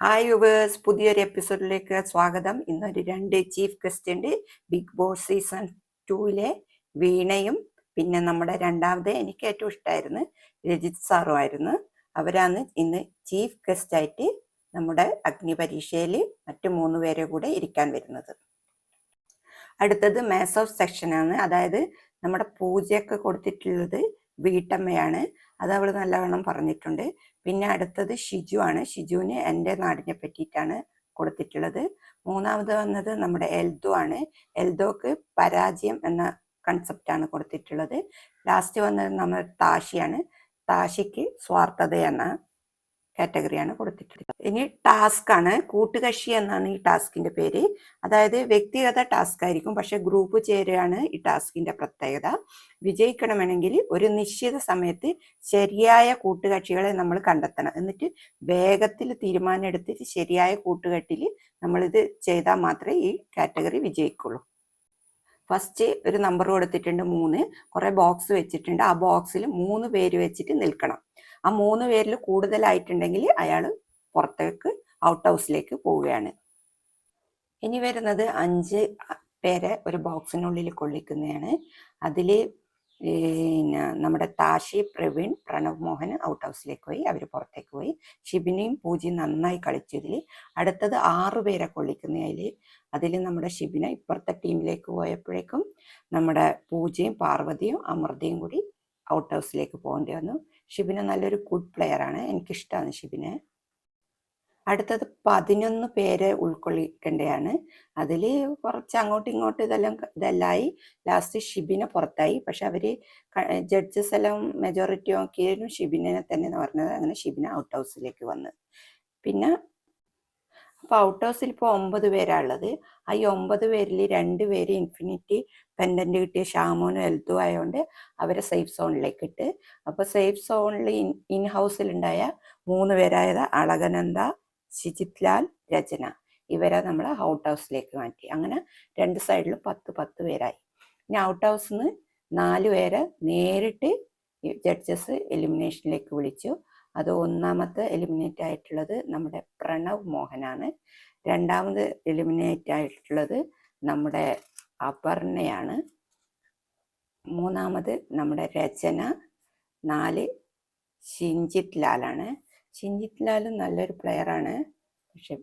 Hi viewers, പുതിയൊരു എപ്പിസോഡിലേക്ക് സ്വാഗതം. ഇന്നൊരു 2 ചീഫ് ഗസ്റ്റ് ഉണ്ട്. ബിഗ് ബോസ് സീസൺ 2 വീണയും പിന്നെ നമ്മുടെ രണ്ടാമത് എനിക്ക് ഏറ്റവും ഇഷ്ടമായിരുന്നു രജിത് സാറുമായിരുന്നു. അവരാണ് ഇന്ന് ചീഫ് ഗസ്റ്റ് ആയിട്ട് നമ്മുടെ അഗ്നി പരീക്ഷയിൽ മറ്റു 3 പേരെ കൂടെ ഇരിക്കാൻ വരുന്നത്. അടുത്തത് മാസ് ഓഫ് സെക്ഷനാണ്. അതായത് നമ്മുടെ പൂജയൊക്കെ കൊടുത്തിട്ടുള്ളത് വീട്ടമ്മയാണ്. അത് അവൾ നല്ലവണ്ണം പറഞ്ഞിട്ടുണ്ട്. പിന്നെ അടുത്തത് ഷിജു ആണ്. ഷിജുവിന് എൻ്റെ നാടിനെ പറ്റിയിട്ടാണ് കൊടുത്തിട്ടുള്ളത്. മൂന്നാമത് വന്നത് നമ്മുടെ എൽദോ ആണ്. എൽദോക്ക് പരാജയം എന്ന കൺസെപ്റ്റാണ് കൊടുത്തിട്ടുള്ളത്. ലാസ്റ്റ് വന്നത് നമ്മുടെ താഷിയാണ്. താഷിക്ക് സ്വാർത്ഥത എന്ന കാറ്റഗറിയാണ് കൊടുത്തിട്ടുള്ളത്. ഇനി ടാസ്ക് ആണ്. കൂട്ടുകക്ഷി എന്നാണ് ഈ ടാസ്കിന്റെ പേര്. അതായത് വ്യക്തിഗത ടാസ്ക് ആയിരിക്കും, പക്ഷെ ഗ്രൂപ്പ് ചേരുകയാണ് ഈ ടാസ്കിന്റെ പ്രത്യേകത. വിജയിക്കണമെങ്കിൽ ഒരു നിശ്ചിത സമയത്ത് ശരിയായ കൂട്ടുകക്ഷികളെ നമ്മൾ കണ്ടെത്തണം. എന്നിട്ട് വേഗത്തിൽ തീരുമാനം എടുത്തിട്ട് ശരിയായ കൂട്ടുകെട്ടിൽ നമ്മളിത് ചെയ്താൽ മാത്രമേ ഈ കാറ്റഗറി വിജയിക്കുള്ളൂ. ഫസ്റ്റ് ഒരു നമ്പർ കൊടുത്തിട്ടുണ്ട് 3. കുറെ ബോക്സ് വെച്ചിട്ടുണ്ട്. ആ ബോക്സിൽ 3 പേര് വെച്ചിട്ട് നിൽക്കണം. ആ 3 പേരിൽ കൂടുതലായിട്ടുണ്ടെങ്കിൽ അയാൾ പുറത്തേക്ക് ഔട്ട് ഹൗസിലേക്ക് പോവുകയാണ്. ഇനി വരുന്നത് 5 പേരെ ഒരു ബോക്സിനുള്ളിൽ കൊള്ളിക്കുന്നതാണ്. അതിൽ നമ്മുടെ താഷി, പ്രവീൺ, പ്രണവ് മോഹൻ ഔട്ട് ഹൗസിലേക്ക് പോയി. അവർ പുറത്തേക്ക് പോയി. ഷിബിനെയും പൂജയും നന്നായി കളിച്ചതിൽ അടുത്തത് 6 പേരെ കൊള്ളിക്കുന്നതിൽ അതിൽ നമ്മുടെ ഷിബിന ഇപ്പുറത്തെ ടീമിലേക്ക് പോയപ്പോഴേക്കും നമ്മുടെ പൂജയും പാർവതിയും അമൃതയും കൂടി ഔട്ട് ഹൗസിലേക്ക് പോകേണ്ടി വന്നു. ഷിബിന നല്ലൊരു ഗുഡ് പ്ലെയറാണ്, എനിക്കിഷ്ടമാണ് ഷിബിനെ. അടുത്തത് 11 പേരെ ഉൾക്കൊള്ളിക്കേണ്ടതാണ്. അതിൽ കുറച്ച് അങ്ങോട്ടും ഇങ്ങോട്ടും ഇതെല്ലായി ലാസ്റ്റ് ഷിബിനെ പുറത്തായി. പക്ഷെ അവർ ജഡ്ജസ് എല്ലാം മെജോറിറ്റി നോക്കിയാലും ഷിബിനെ തന്നെ എന്ന് പറഞ്ഞത്. അങ്ങനെ ഷിബിന ഔട്ട് ഹൗസിലേക്ക് വന്ന്. പിന്നെ അപ്പോൾ ഔട്ട് ഹൗസിൽ ഇപ്പോൾ 9 പേരാണ് ഉള്ളത്. ആ 9 പേരിൽ 2 പേര് ഇൻഫിനിറ്റി പെൻഡന്റ് കിട്ടിയ ഷാമോനും എൽദോ ആയതുകൊണ്ട് അവരെ സേഫ് സോണിലേക്ക് ഇട്ട്. അപ്പോൾ സേഫ് സോണിൽ ഇൻ ഹൗസിലുണ്ടായ 3 പേരായത് അളകനന്ദ, ശിജിത് ലാൽ, രചന, ഇവരെ നമ്മൾ ഔട്ട് ഹൗസിലേക്ക് മാറ്റി. അങ്ങനെ 2 സൈഡിലും 10 പേരായി. ഇനി ഔട്ട് ഹൗസിൽ നിന്ന് 4 പേരെ നേരിട്ട് ജഡ്ജസ് എലിമിനേഷനിലേക്ക് വിളിച്ചു. അത് ഒന്നാമത്തെ എലിമിനേറ്റ് ആയിട്ടുള്ളത് നമ്മുടെ പ്രണവ് മോഹനാണ്. രണ്ടാമത് എലിമിനേറ്റ് ആയിട്ടുള്ളത് നമ്മുടെ അപർണയാണ്. മൂന്നാമത് നമ്മുടെ രചന. 4 ഷിൻജിത് ലാലാണ്. ഷിൻജിത് ലാൽ നല്ലൊരു പ്ലെയറാണ്, പക്ഷെ